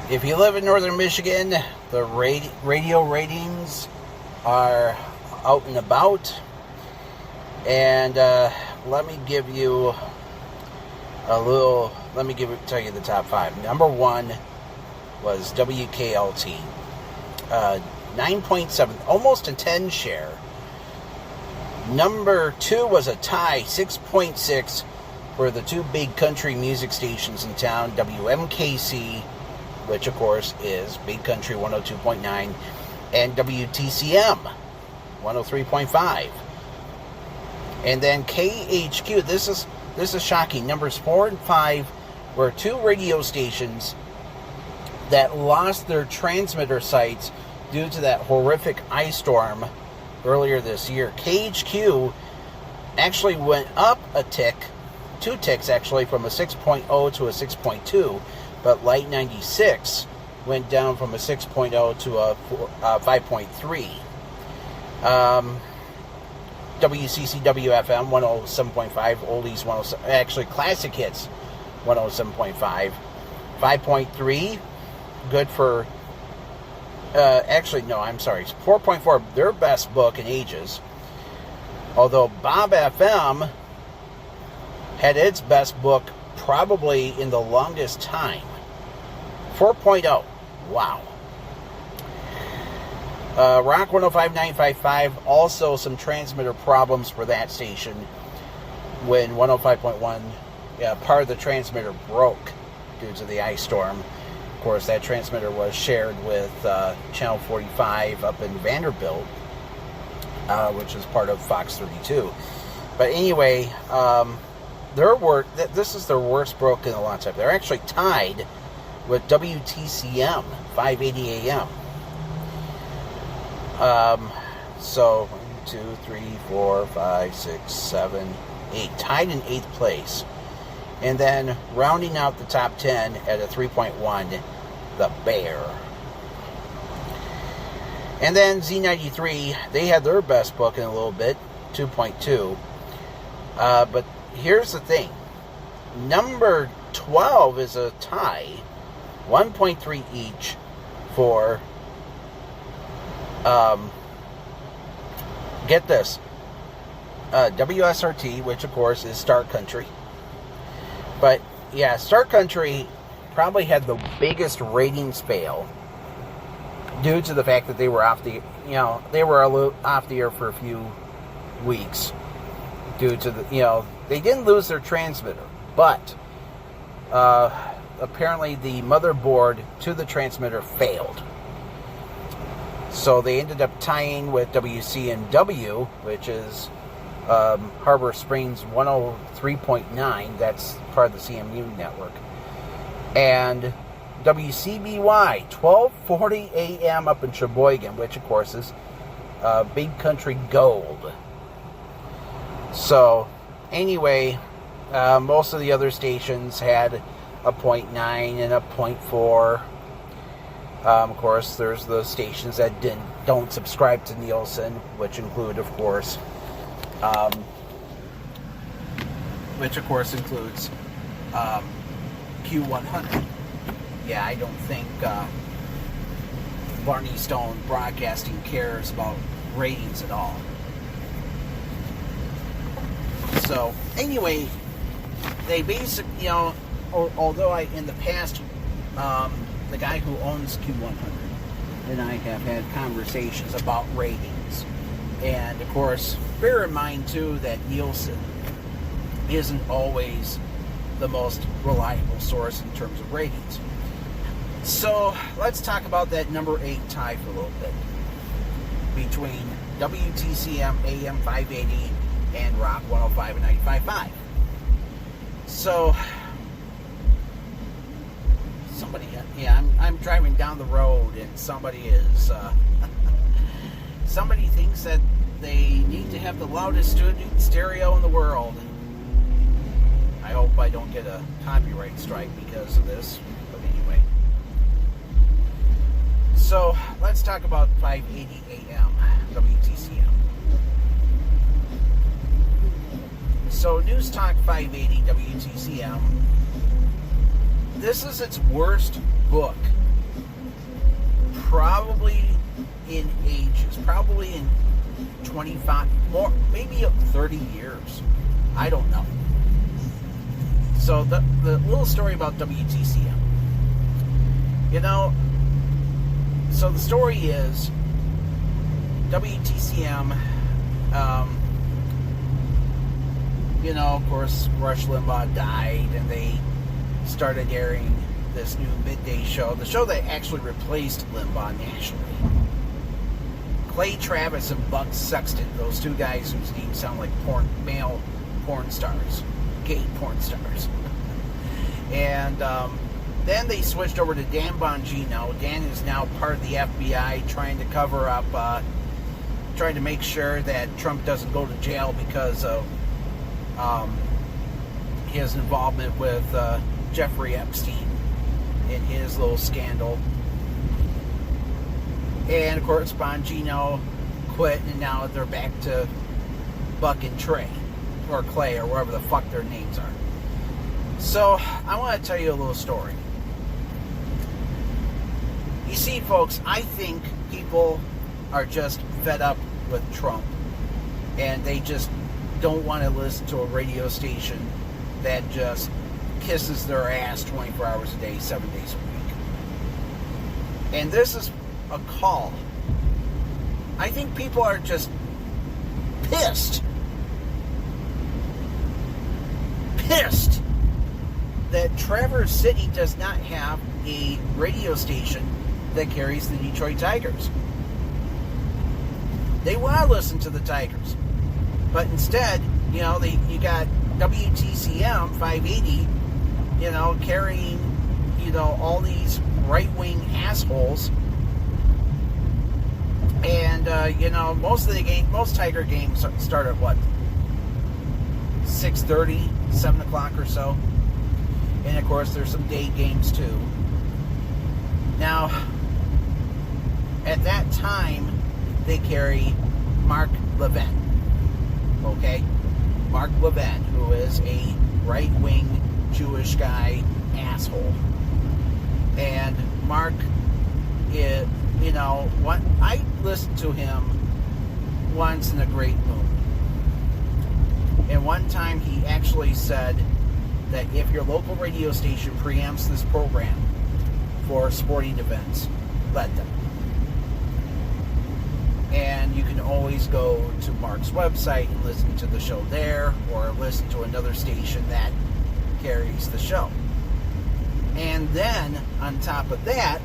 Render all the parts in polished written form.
If you live in northern Michigan, the radio ratings are out and about. And let me give you tell you the top 5. Number 1 was WKLT. 9.7, almost a 10 share. Number 2 was a tie, 6.6, for the two big country music stations in town, WMKC, which of course is Big Country 102.9, and WTCM 103.5. And then KHQ, this is shocking. Numbers 4 and 5 were two radio stations that lost their transmitter sites due to that horrific ice storm earlier this year. KHQ actually went up a tick, 2 ticks actually, from a 6.0 to a 6.2, but Light 96 went down from a 6.0 to a 5.3. WCCW-FM 107.5, Oldies 107, actually Classic Hits 107.5, 5.3, good for, actually no, I'm sorry, 4.4, their best book in ages, although Bob FM had its best book probably in the longest time, 4.0, wow. Rock 105.955, also some transmitter problems for that station when 105.1, part of the transmitter broke due to the ice storm. Of course, that transmitter was shared with Channel 45 up in Vanderbilt, which is part of Fox 32. But anyway, this is their worst broke in a long time. They're actually tied with WTCM 580 AM. So 1, 2, 3, 4, 5, 6, 7, 8, tied in 8th place. And then rounding out the top 10 at a 3.1, The Bear. And then Z93, they had their best book in a little bit, 2.2. But here's the thing. Number 12 is a tie, 1.3 each for, get this, WSRT, which of course is Star Country. But yeah, Star Country probably had the biggest ratings fail due to the fact that they were off the, they were off the air for a few weeks due to the, they didn't lose their transmitter, but apparently the motherboard to the transmitter failed. So they ended up tying with WCNW, which is Harbor Springs 103.9. That's part of the CMU network. And WCBY 1240 AM up in Sheboygan, which of course is Big Country Gold. So anyway, most of the other stations had a 0.9 and a 0.4. Of course, there's the stations that don't subscribe to Nielsen, which include, of course, includes Q100. Yeah, I don't think Barney Stone Broadcasting cares about ratings at all. So, anyway, they basically, although in the past, the guy who owns Q100 and I have had conversations about ratings. And, of course, bear in mind, too, that Nielsen isn't always the most reliable source in terms of ratings. So, let's talk about that number 8 tie for a little bit between WTCM AM 580 and Rock 105 and 95.5. So, I'm driving down the road and somebody is, somebody thinks that they need to have the loudest stereo in the world. I hope I don't get a copyright strike because of this, but anyway. So, let's talk about 580 AM WTCM. So, News Talk 580 WTCM, this is its worst book probably in ages, probably in 25, more, maybe 30 years. I don't know. So the little story about WTCM. You know, so the story is WTCM, you know, of course, Rush Limbaugh died, and they started airing this new midday show, the show that actually replaced Limbaugh nationally. Clay Travis and Buck Sexton, those two guys whose names sound like male porn stars, gay porn stars. And then they switched over to Dan Bongino. Dan is now part of the FBI, trying to cover up, trying to make sure that Trump doesn't go to jail because of his involvement with Jeffrey Epstein in his little scandal. And of course, Bongino quit, and now they're back to Buck and Trey, or Clay, or whatever the fuck their names are. So, I want to tell you a little story. You see, folks, I think people are just fed up with Trump, and they just don't want to listen to a radio station that just kisses their ass 24 hours a day, 7 days a week. And this is a call. I think people are just pissed that Traverse City does not have a radio station that carries the Detroit Tigers. They want to listen to the Tigers, but instead, you know, you got WTCM 580, you know, carrying, you know, all these right-wing assholes. And you know, most Tiger games start at what, 6:30, 7 o'clock or so. And of course, there's some day games too. Now, at that time, they carry Mark Levin. Okay? Mark Levin, who is a right-wing Jewish guy asshole. And Mark is, you know, what I listened to him once in a great mood. And one time he actually said that if your local radio station preempts this program for sporting events, let them. And you can always go to Mark's website and listen to the show there, or listen to another station that carries the show. And then, on top of that,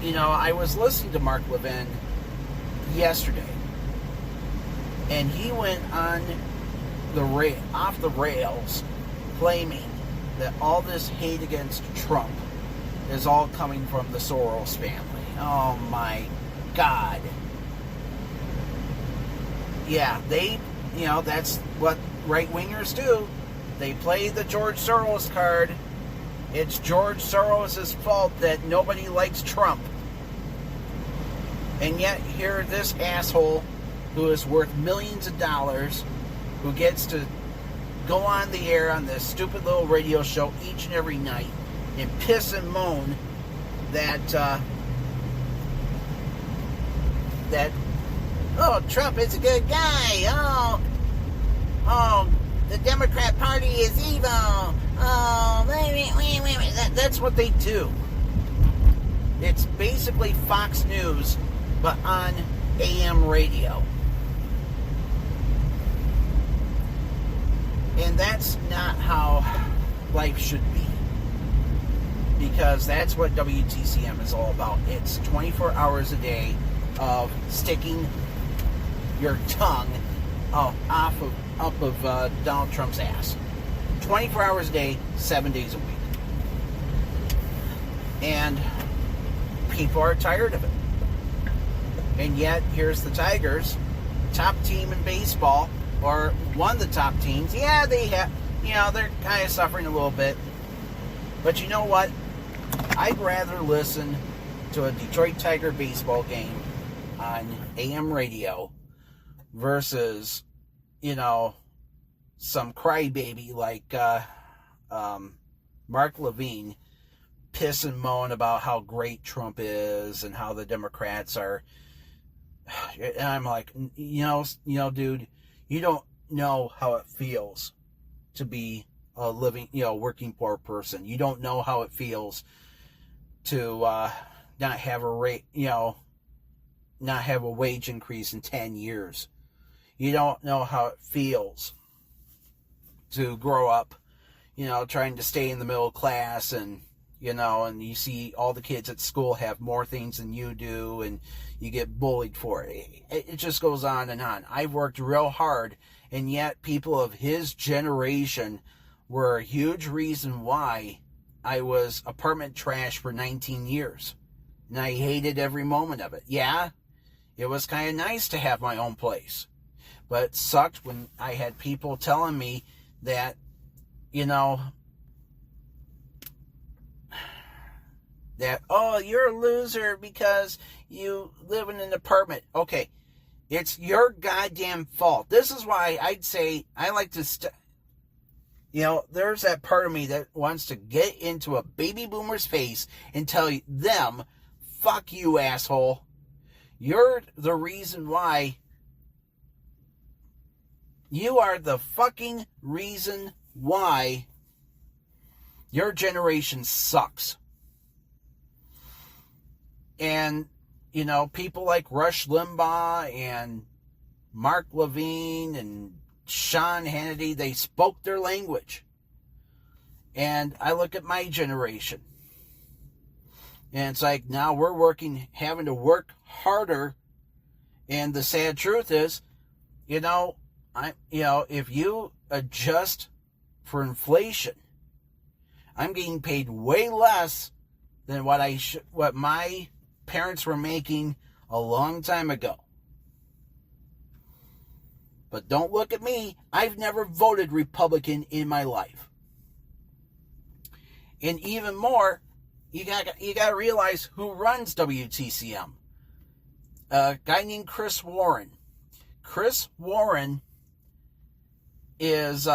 you know, I was listening to Mark Levin yesterday, and he went on off the rails, claiming that all this hate against Trump is all coming from the Soros family. Oh my God. Yeah, you know, that's what right-wingers do. They play the George Soros card. It's George Soros' fault that nobody likes Trump. And yet, here this asshole, who is worth millions of dollars, who gets to go on the air on this stupid little radio show each and every night and piss and moan that oh, Trump is a good guy. Oh, the Democrat Party is evil. Oh, wait. That's what they do. It's basically Fox News, but on AM radio. And that's not how life should be. Because that's what WTCM is all about. It's 24 hours a day of sticking your tongue up of Donald Trump's ass. 24 hours a day, 7 days a week. And people are tired of it. And yet, here's the Tigers, top team in baseball, or one of the top teams. Yeah, they have, you know, they're kind of suffering a little bit. But you know what? I'd rather listen to a Detroit Tiger baseball game on AM radio versus, you know, some crybaby like Mark Levine piss and moan about how great Trump is and how the Democrats are. And I'm like, dude, you don't know how it feels to be a living, working poor person. You don't know how it feels to not have a rate, not have a wage increase in 10 years. You don't know how it feels to grow up, trying to stay in the middle class, and and you see all the kids at school have more things than you do, and you get bullied for it. It just goes on and on. I've worked real hard, and yet people of his generation were a huge reason why I was apartment trash for 19 years. And I hated every moment of it. Yeah, it was kind of nice to have my own place. But it sucked when I had people telling me that, that, oh, you're a loser because you live in an apartment. Okay, it's your goddamn fault. This is why I'd say I like to, there's that part of me that wants to get into a baby boomer's face and tell them, fuck you, asshole. You're the reason why. You are the fucking reason why your generation sucks. And, people like Rush Limbaugh and Mark Levine and Sean Hannity, they spoke their language. And I look at my generation. And it's like, now we're having to work harder. And the sad truth is, if you adjust for inflation, I'm getting paid way less than what my parents were making a long time ago. But don't look at me. I've never voted Republican in my life. And even more, you got to realize who runs WTCM. A guy named Chris Warren. Chris Warren is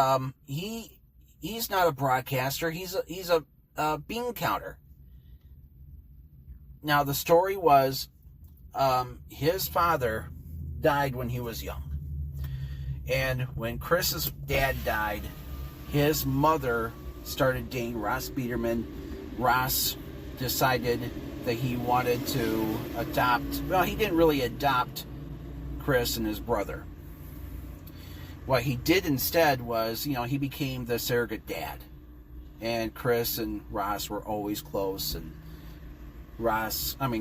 he's not a broadcaster. He's a bean counter. Now the story was his father died when he was young. And when Chris's dad died, his mother started dating Ross Biederman. Ross decided that he wanted to adopt. Well, he didn't really adopt Chris and his brother. What he did instead was, he became the surrogate dad. And Chris and Ross were always close. And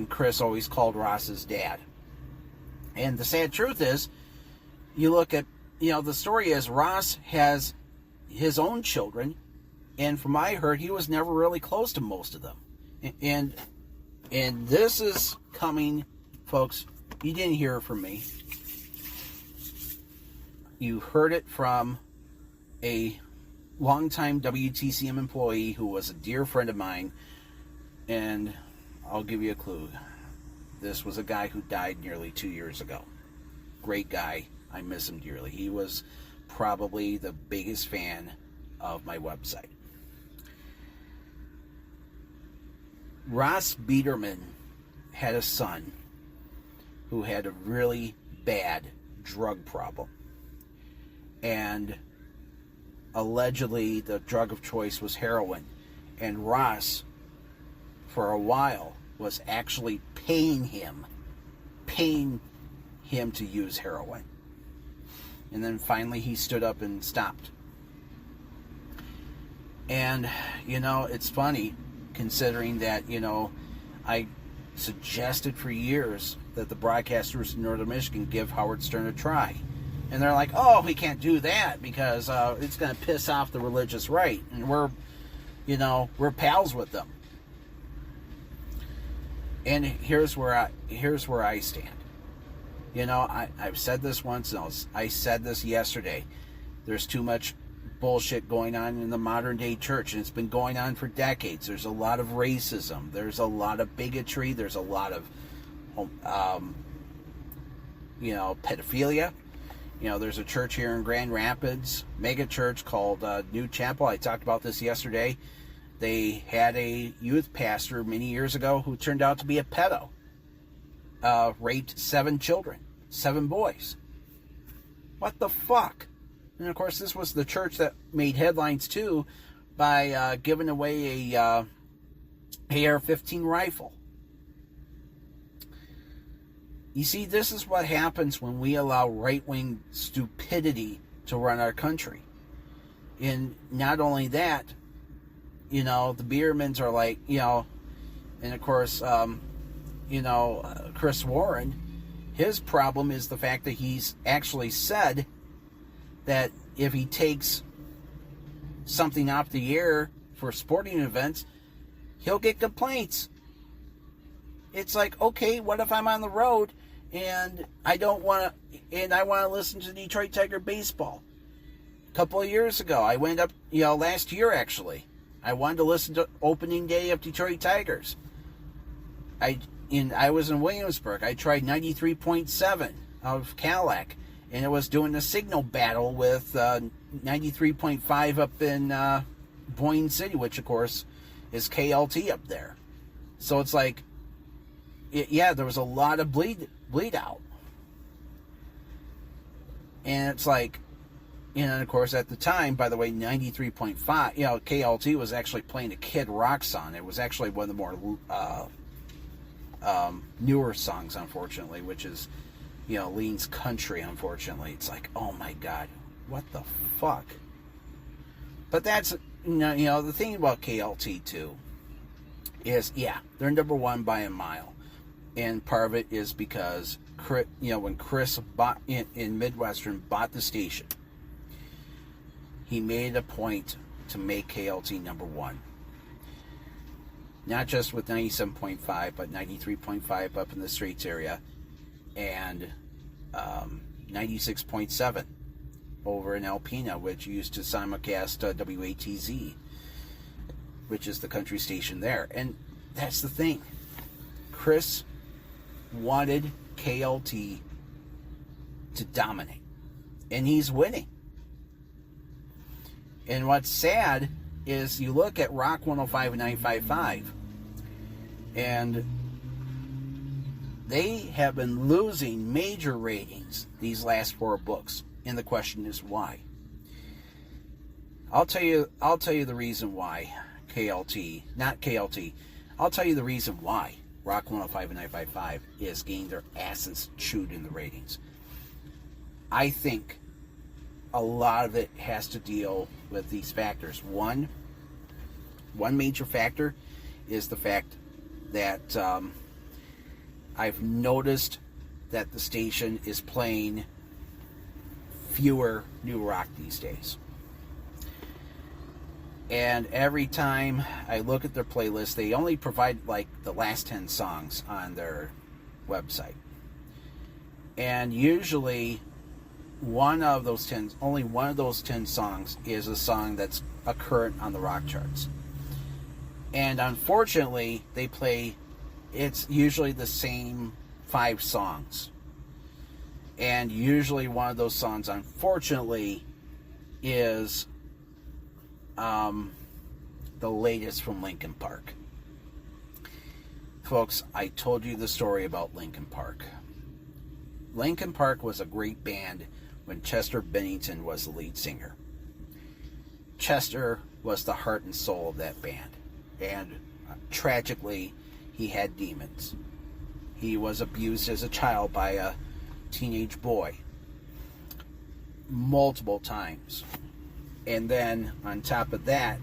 Chris always called Ross his dad. And the sad truth is, you look at, the story is Ross has his own children. And from what I heard, he was never really close to most of them. And this is coming, folks, you didn't hear it from me. You heard it from a longtime WTCM employee who was a dear friend of mine. And I'll give you a clue. This was a guy who died nearly 2 years ago. Great guy. I miss him dearly. He was probably the biggest fan of my website. Ross Biederman had a son who had a really bad drug problem. And allegedly the drug of choice was heroin. And Ross, for a while, was actually paying him to use heroin. And then finally he stood up and stopped. And, it's funny, considering that, I suggested for years that the broadcasters in Northern Michigan give Howard Stern a try. And they're like, oh, we can't do that because it's going to piss off the religious right. And we're pals with them. And here's where I stand. I've said this once, and I said this yesterday. There's too much bullshit going on in the modern day church, and it's been going on for decades. There's a lot of racism. There's a lot of bigotry. There's a lot of, pedophilia. There's a church here in Grand Rapids, mega church called New Chapel. I talked about this yesterday. They had a youth pastor many years ago who turned out to be a pedo. Raped 7 children, 7 boys. What the fuck? And of course, this was the church that made headlines too by giving away a AR-15 rifle. You see, this is what happens when we allow right-wing stupidity to run our country. And not only that, the Biedermans are like, and of course, Chris Warren, his problem is the fact that he's actually said that if he takes something off the air for sporting events, he'll get complaints. It's like, okay, what if I'm on the road and I want to listen to Detroit Tiger baseball? A couple of years ago, I went up, last year actually, I wanted to listen to opening day of Detroit Tigers. I was in Williamsburg. I tried 93.7 of Cadillac, and it was doing a signal battle with 93.5 up in Boyne City, which of course is KLT up there. So it's like, there was a lot of bleed out. And it's like, and of course at the time, by the way, 93.5, KLT was actually playing a Kid Rock song. It was actually one of the more newer songs, unfortunately, which is, leans country, unfortunately. It's like, oh my God, what the fuck? But that's, the thing about KLT too is, they're number one by a mile. And part of it is because, when Chris in Midwestern bought the station, he made a point to make KLT number one. Not just with 97.5, but 93.5 up in the Straits area, and 96.7 over in Alpena, which used to simulcast WATZ, which is the country station there. And that's the thing. Chris wanted KLT to dominate, and he's winning. And what's sad is you look at Rock 105 and 955, and they have been losing major ratings these last 4 books, and the question is why. I'll tell you the reason why I'll tell you the reason why Rock 105 and 955 is getting their asses chewed in the ratings. I think a lot of it has to deal with these factors. One major factor is the fact that I've noticed that the station is playing fewer new rock these days. And every time I look at their playlist, they only provide like the last 10 songs on their website. And usually only one of those 10 songs is a song that's a current on the rock charts. And unfortunately, it's usually the same 5 songs. And usually one of those songs, unfortunately, is the latest from Linkin Park. Folks, I told you the story about Linkin Park. Linkin Park was a great band when Chester Bennington was the lead singer. Chester was the heart and soul of that band. And tragically, he had demons. He was abused as a child by a teenage boy multiple times. And then, on top of that,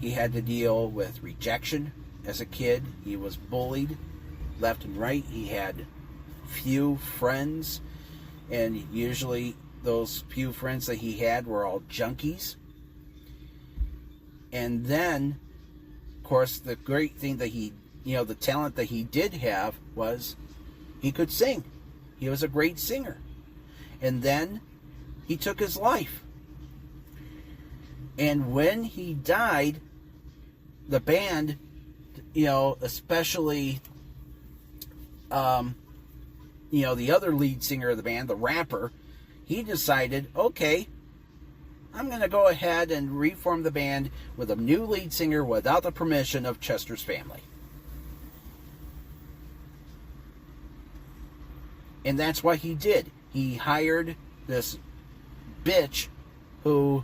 he had to deal with rejection as a kid. He was bullied left and right. He had few friends, and usually those few friends that he had were all junkies. And then, of course, the great thing that the talent that he did have was he could sing. He was a great singer. And then he took his life. And when he died, the band, especially, the other lead singer of the band, the rapper, he decided, okay, I'm going to go ahead and reform the band with a new lead singer without the permission of Chester's family. And that's what he did. He hired this bitch who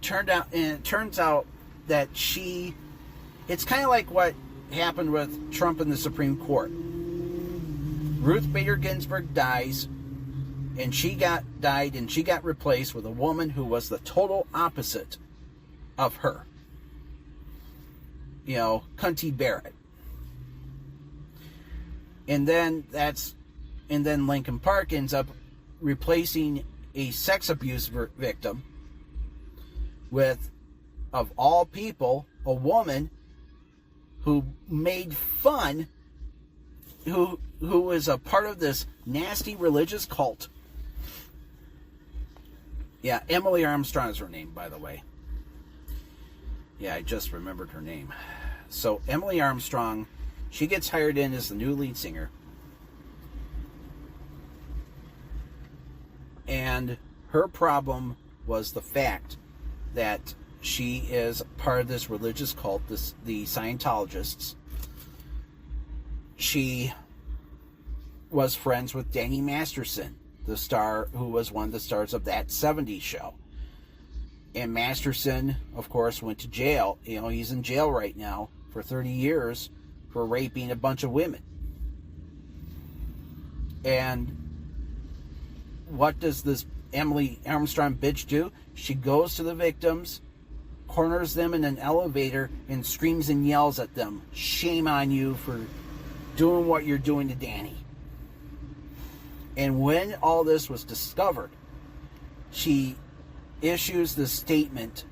turns out that it's kind of like what happened with Trump in the Supreme Court. Ruth Bader Ginsburg died, and she got replaced with a woman who was the total opposite of her. Cunty Barrett. And then Linkin Park ends up replacing a sex abuse victim with, of all people, a woman who made fun, who is a part of this nasty religious cult. Yeah, Emily Armstrong is her name, by the way. Yeah, I just remembered her name. So Emily Armstrong, she gets hired in as the new lead singer. And her problem was the fact that she is part of this religious cult, the Scientologists. She was friends with Danny Masterson, the star who was one of the stars of That 70s Show. And Masterson, of course, went to jail. He's in jail right now for 30 years for raping a bunch of women. And what does this Emily Armstrong bitch do? She goes to the victims, corners them in an elevator, and screams and yells at them, "Shame on you for doing what you're doing to Danny." And when all this was discovered, she issues this statement,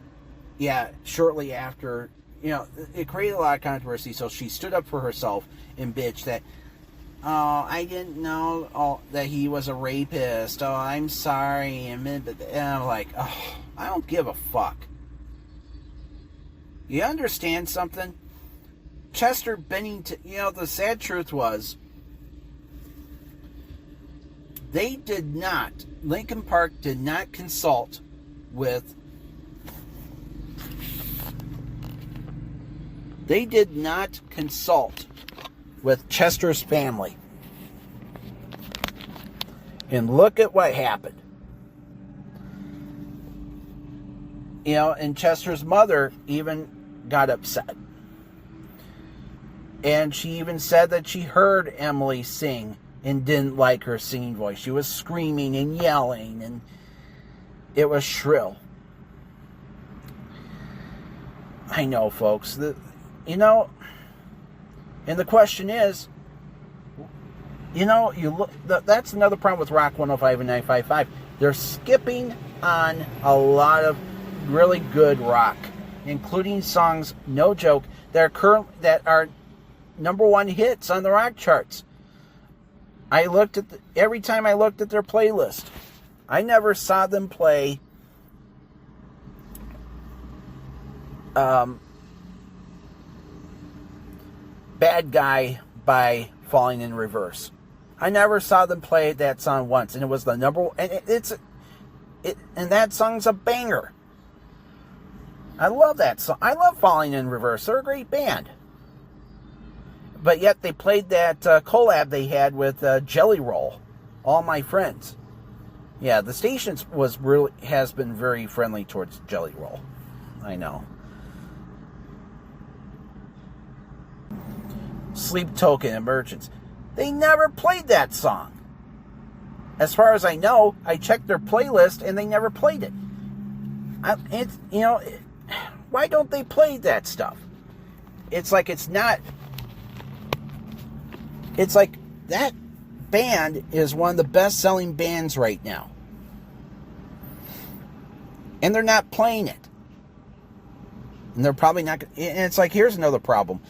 shortly after, it created a lot of controversy, so she stood up for herself and bitched that, "Oh, I didn't know that he was a rapist. Oh, I'm sorry." And I'm like, oh, I don't give a fuck. You understand something? Chester Bennington, the sad truth was, Linkin Park did not consult with Chester's family. And look at what happened. And Chester's mother even got upset. And she even said that she heard Emily sing and didn't like her singing voice. She was screaming and yelling, and it was shrill. I know, folks. And the question is, you look. That's another problem with Rock 105 and 955. They're skipping on a lot of really good rock, including songs, no joke, that are number one hits on the rock charts. Every time I looked at their playlist, I never saw them play Bad Guy by Falling in Reverse. I never saw them play that song once, and it was the number one, and that song's a banger. I love that song. I love Falling in Reverse. They're a great band. But yet they played that collab they had with Jelly Roll, All My Friends. Yeah, the station has been very friendly towards Jelly Roll. I know. Sleep Token, Emergence. They never played that song. As far as I know, I checked their playlist and they never played it. Why don't they play that stuff? It's like that band is one of the best-selling bands right now. And they're not playing it. And they're probably not... And it's like, here's another problem.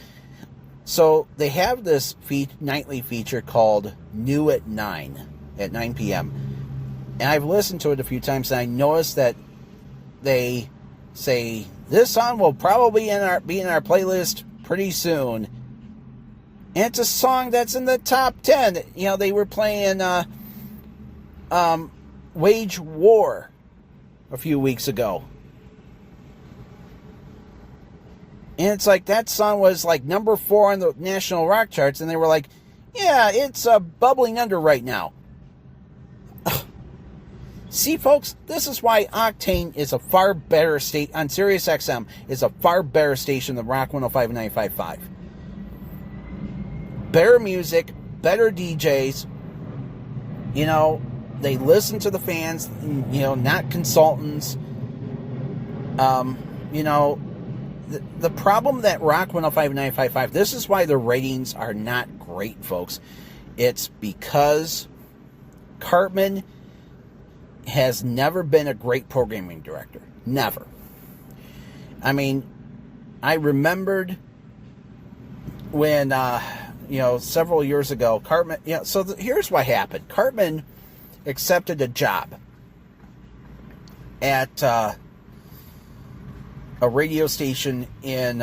So, they have this nightly feature called New at 9 p.m. And I've listened to it a few times, and I noticed that they say, this song will probably be in our playlist pretty soon. And it's a song that's in the top 10. They were playing Wage War a few weeks ago. And it's like that song was like number 4 on the national rock charts, and they were like, yeah, it's bubbling under right now. See, folks, this is why Octane is a far better state on Sirius XM is a far better station than Rock 105 and 95.5. Better music, better DJs. You know, they listen to the fans, you know, not consultants. You know, the problem that Rock 105 and 95.5, this is why the ratings are not great, folks. It's because Cartman has never been a great programming director. Never. I mean, I remembered when, you know, several years ago, Cartman, you know, so here's what happened. Cartman accepted a job at a radio station in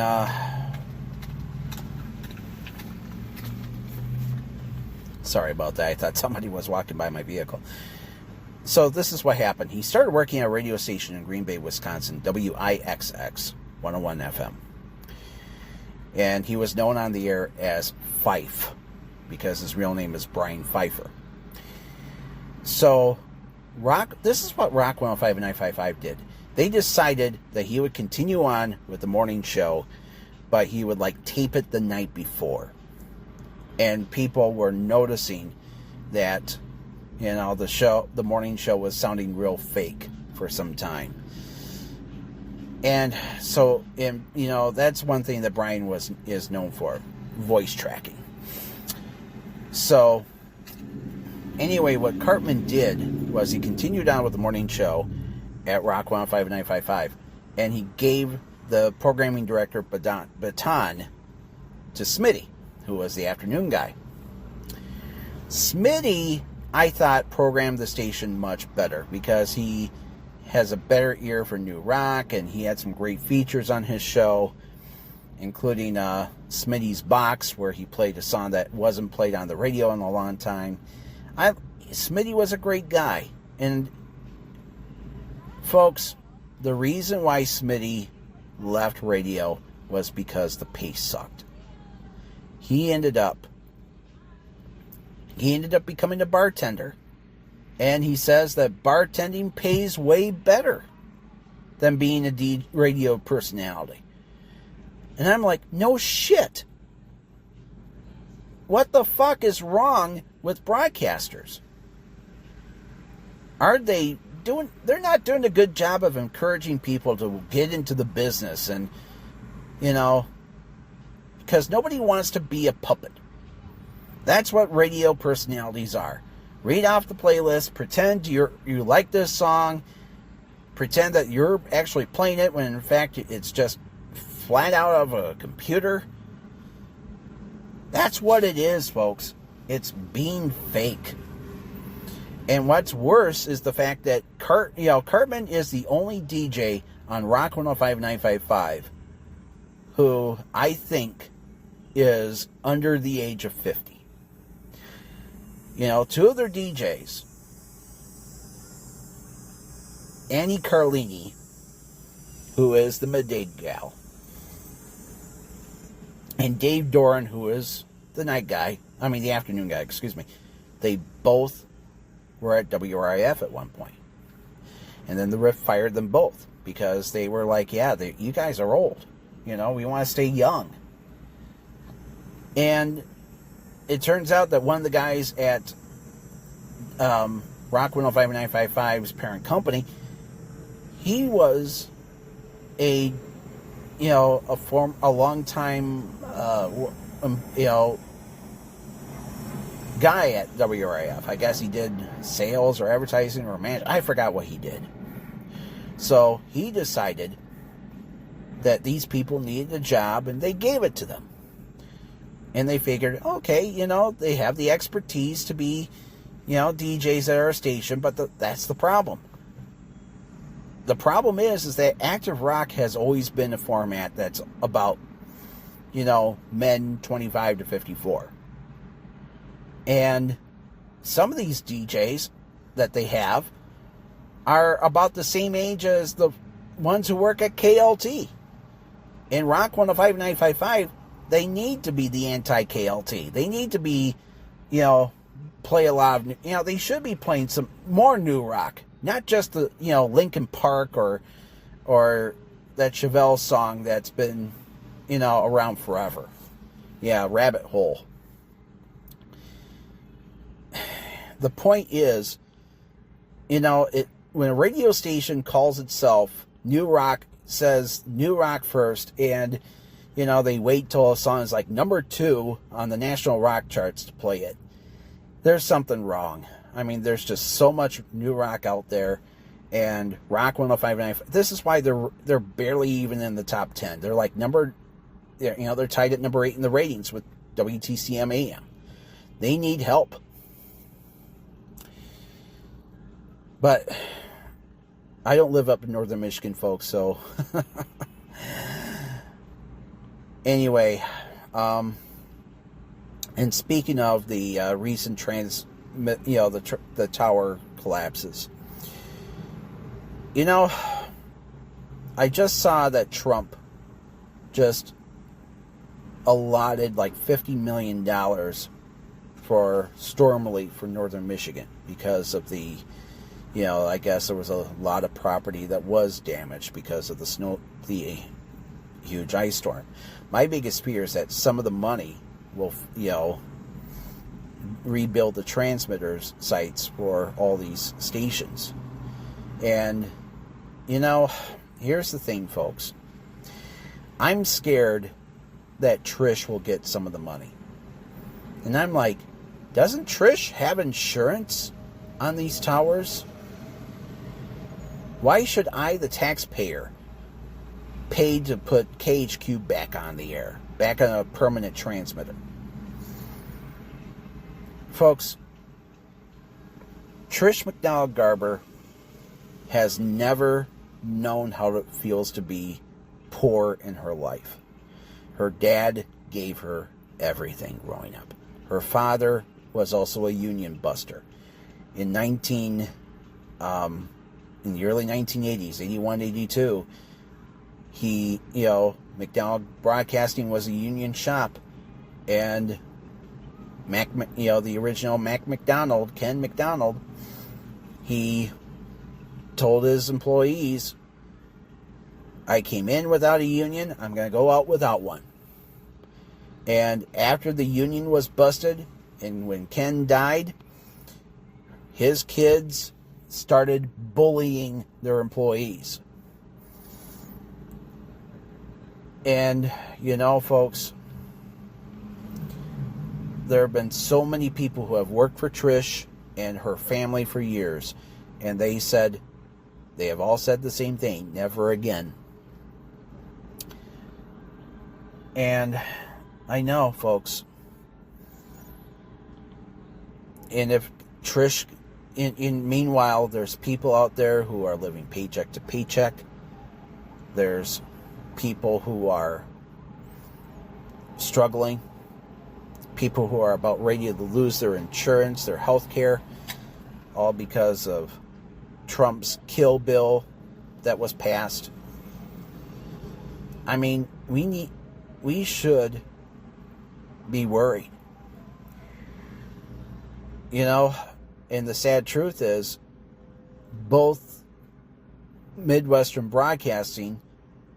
sorry about that. I thought somebody was walking by my vehicle. So this is what happened. He started working at a radio station in Green Bay, Wisconsin, WIXX 101 FM. And he was known on the air as Fife because his real name is Brian Pfeiffer. So this is what Rock 105 and 955 did. They decided that he would continue on with the morning show, but he would like tape it the night before. And people were noticing that, you know, the morning show was sounding real fake for some time. And so, you know, that's one thing that Brian is known for, voice tracking. So, anyway, what Cartman did was he continued on with the morning show at Rock 105 and 955, and he gave the programming director baton to Smitty, who was the afternoon guy. Smitty, I thought, programmed the station much better because he has a better ear for new rock, and he had some great features on his show, including Smitty's Box, where he played a song that wasn't played on the radio in a long time. Smitty was a great guy, and folks, the reason why Smitty left radio was because the pay sucked. He ended up becoming a bartender. And he says that bartending pays way better than being a radio personality. And I'm like, no shit. What the fuck is wrong with broadcasters? They're not doing a good job of encouraging people to get into the business, and, you know, because nobody wants to be a puppet. That's what radio personalities are. Read off the playlist, pretend you like this song, pretend that you're actually playing it when in fact it's just flat out of a computer. That's what it is, folks. It's being fake. And what's worse is the fact that Cartman is the only DJ on Rock 105 955 who I think is under the age of 50. You know, two of their DJs, Annie Carlini, who is the midday gal, and Dave Doran, who is the afternoon guy, excuse me. They both were at WRIF at one point. And then the RIF fired them both because they were like, yeah, you guys are old. You know, we want to stay young. And it turns out that one of the guys at Rock 105 and 955's parent company, he was a long time guy at WRIF. I guess he did sales or advertising or management. I forgot what he did. So he decided that these people needed a job, and they gave it to them. And they figured, okay, they have the expertise to be, DJs at our station, but that's the problem. The problem is that active rock has always been a format that's about, men 25 to 54. And some of these DJs that they have are about the same age as the ones who work at KLT. In Rock 105.955, they need to be the anti-KLT. They need to be, play a lot of, they should be playing some more new rock. Not just the, Linkin Park or that Chevelle song that's been, around forever. Yeah, Rabbit Hole. The point is, when a radio station calls itself new rock, says new rock first, and, they wait till a song is like number 2 on the national rock charts to play it, there's something wrong. I mean, there's just so much new rock out there, and Rock 105.9. This is why they're barely even in the top 10. They're like they're tied at number 8 in the ratings with WTCM-AM. They need help. But I don't live up in northern Michigan, folks, so anyway, and speaking of the recent the tower collapses, I just saw that Trump just allotted like $50 million for storm relief for northern Michigan because of the, I guess there was a lot of property that was damaged because of the huge ice storm. My biggest fear is that some of the money will, rebuild the transmitters sites for all these stations. And, here's the thing, folks. I'm scared that Trish will get some of the money. And I'm like, doesn't Trish have insurance on these towers? Why should I, the taxpayer, pay to put KHQ back on the air, back on a permanent transmitter? Folks, Trish McDonald-Garber has never known how it feels to be poor in her life. Her dad gave her everything growing up. Her father was also a union buster. In the early 1980s, 81, 82, McDonald Broadcasting was a union shop, and the original Mac McDonald, Ken McDonald, he told his employees, I came in without a union, I'm going to go out without one. And after the union was busted, and when Ken died, his kids started bullying their employees. And, folks, there have been so many people who have worked for Trish and her family for years, and they have all said the same thing, never again. And I know, folks, and if Trish, meanwhile, there's people out there who are living paycheck to paycheck. There's people who are struggling. People who are about ready to lose their insurance, their health care, all because of Trump's kill bill that was passed. I mean, we should be worried. And the sad truth is, both Midwestern Broadcasting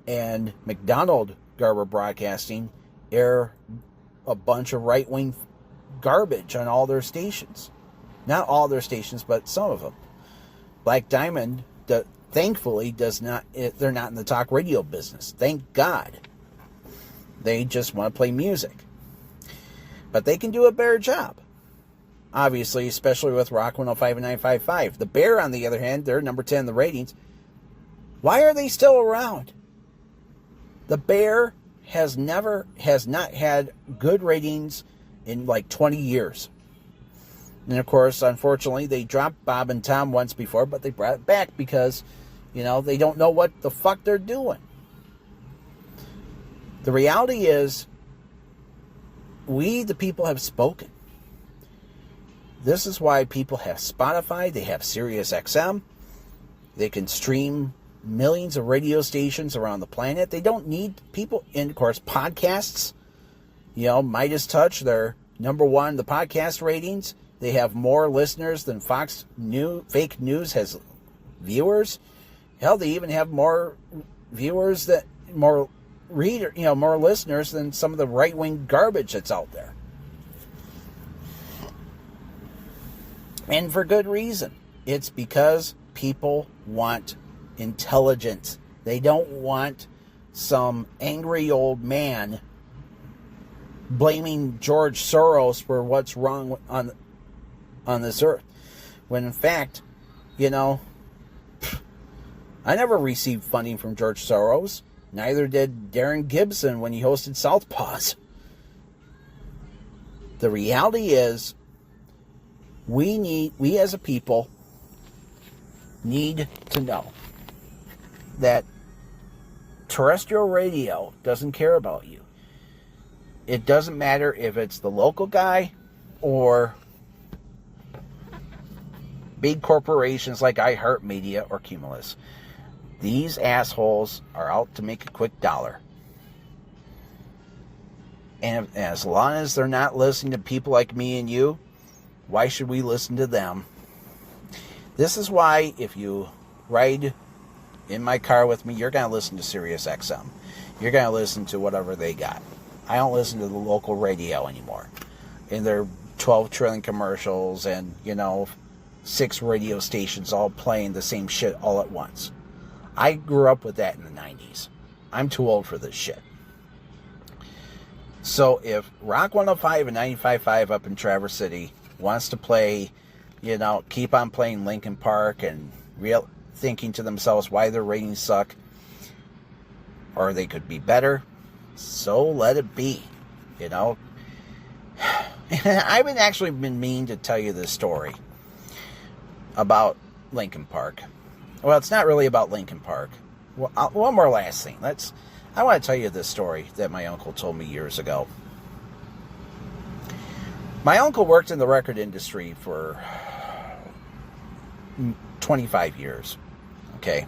and McDonald-Garber Broadcasting air a bunch of right-wing garbage on all their stations. Not all their stations, but some of them. Black Diamond, thankfully, they're not in the talk radio business. Thank God. They just want to play music. But they can do a better job. Obviously, especially with Rock 105 and 955. The Bear, on the other hand, they're number 10 in the ratings. Why are they still around? The Bear has not had good ratings in like 20 years. And of course, unfortunately, they dropped Bob and Tom once before, but they brought it back because, they don't know what the fuck they're doing. The reality is, we, the people, have spoken. This is why people have Spotify, they have Sirius XM, They can stream millions of radio stations around the planet. They don't need people. And, of course, podcasts, Midas Touch, they're number one, the podcast ratings. They have more listeners than Fox Fake News has viewers. Hell, they even have more viewers more listeners than some of the right-wing garbage that's out there. And for good reason. It's because people want intelligence. They don't want some angry old man blaming George Soros for what's wrong on this earth. When in fact, I never received funding from George Soros. Neither did Darren Gibson when he hosted Southpaws. The reality is, we as a people need to know that terrestrial radio doesn't care about you. It doesn't matter if it's the local guy or big corporations like iHeartMedia or Cumulus. These assholes are out to make a quick dollar. And as long as they're not listening to people like me and you, why should we listen to them? This is why if you ride in my car with me, you're going to listen to Sirius XM. You're going to listen to whatever they got. I don't listen to the local radio anymore. And their 12 trillion commercials and, 6 radio stations all playing the same shit all at once. I grew up with that in the 90s. I'm too old for this shit. So if Rock 105 and 95.5 up in Traverse City wants to play, keep on playing Linkin Park and thinking to themselves why their ratings suck, or they could be better, so let it be. I've been meaning to tell you this story about Linkin Park. Well, it's not really about Linkin Park. Well, one more last thing. I want to tell you this story that my uncle told me years ago. My uncle worked in the record industry for 25 years. Okay.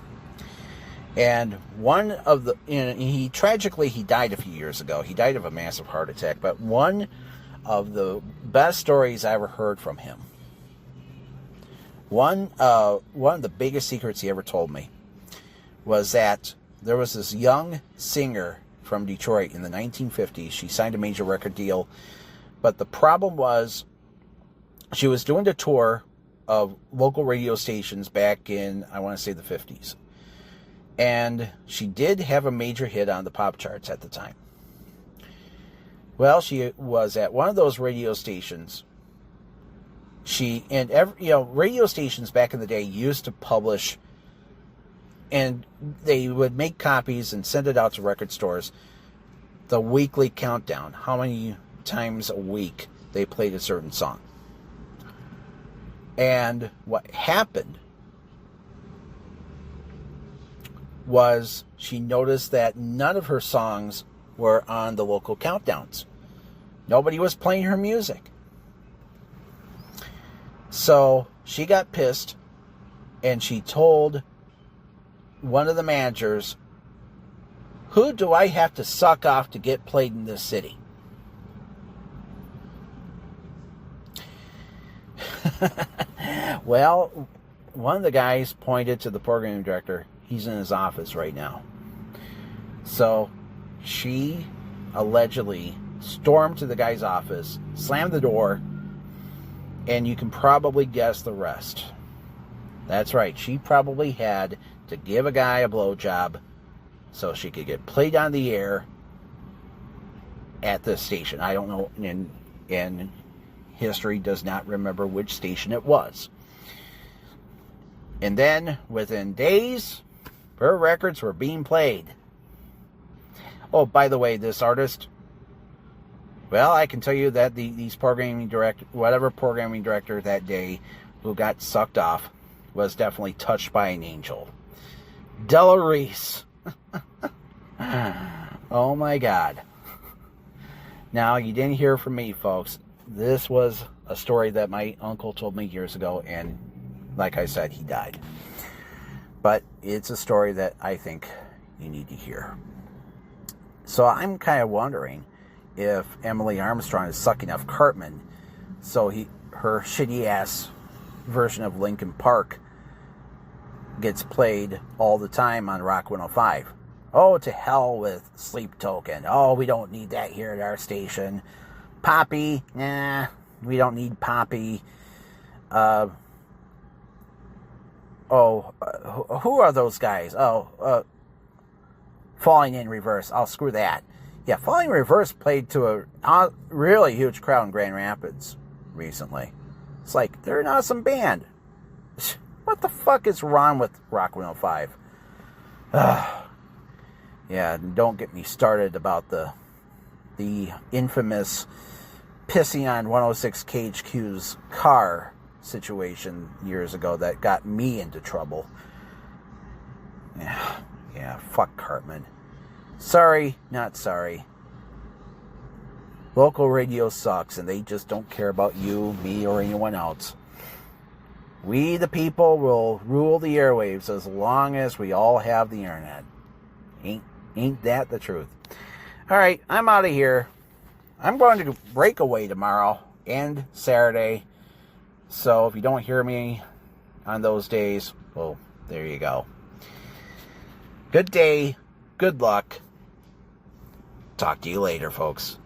And one of the, he died a few years ago. He died of a massive heart attack. But one of the best stories I ever heard from him, one of the biggest secrets he ever told me, was that there was this young singer from Detroit in the 1950s. She signed a major record deal. But the problem was she was doing a tour of local radio stations back in, I want to say, the 50s. And she did have a major hit on the pop charts at the time. Well, she was at one of those radio stations. Radio stations back in the day used to publish, and they would make copies and send it out to record stores, the weekly countdown, how many times a week they played a certain song. And what happened was she noticed that none of her songs were on the local countdowns. Nobody was playing her music. So she got pissed, and she told one of the managers, "Who do I have to suck off to get played in this city?" Well, one of the guys pointed to the programming director. He's in his office right now. So she allegedly stormed to the guy's office, slammed the door, and you can probably guess the rest. That's right. She probably had to give a guy a blowjob so she could get played on the air at this station. I don't know, and history does not remember which station it was. And then, within days, her records were being played. Oh, by the way, this artist, well, I can tell you that whatever programming director that day who got sucked off was definitely touched by an angel. Della Reese. Oh my God. Now, you didn't hear from me, folks. This was a story that my uncle told me years ago, and like I said, he died. But it's a story that I think you need to hear. So I'm kind of wondering if Emily Armstrong is sucking off Cartman, so her shitty ass version of Linkin Park gets played all the time on Rock 105. Oh, to hell with Sleep Token. Oh, we don't need that here at our station. Poppy, nah, we don't need Poppy. Who are those guys? Falling in Reverse. Oh, screw that. Yeah, Falling in Reverse played to a really huge crowd in Grand Rapids recently. It's like, they're an awesome band. What the fuck is wrong with Rock 105? Yeah, don't get me started about the infamous pissing on 106 KHQ's car situation years ago that got me into trouble. Yeah, fuck Cartman. Sorry, not sorry. Local radio sucks, and they just don't care about you, me, or anyone else. We, the people, will rule the airwaves as long as we all have the internet. Ain't that the truth? All right, I'm out of here. I'm going to breakaway tomorrow and Saturday. So if you don't hear me on those days, well, there you go. Good day. Good luck. Talk to you later, folks.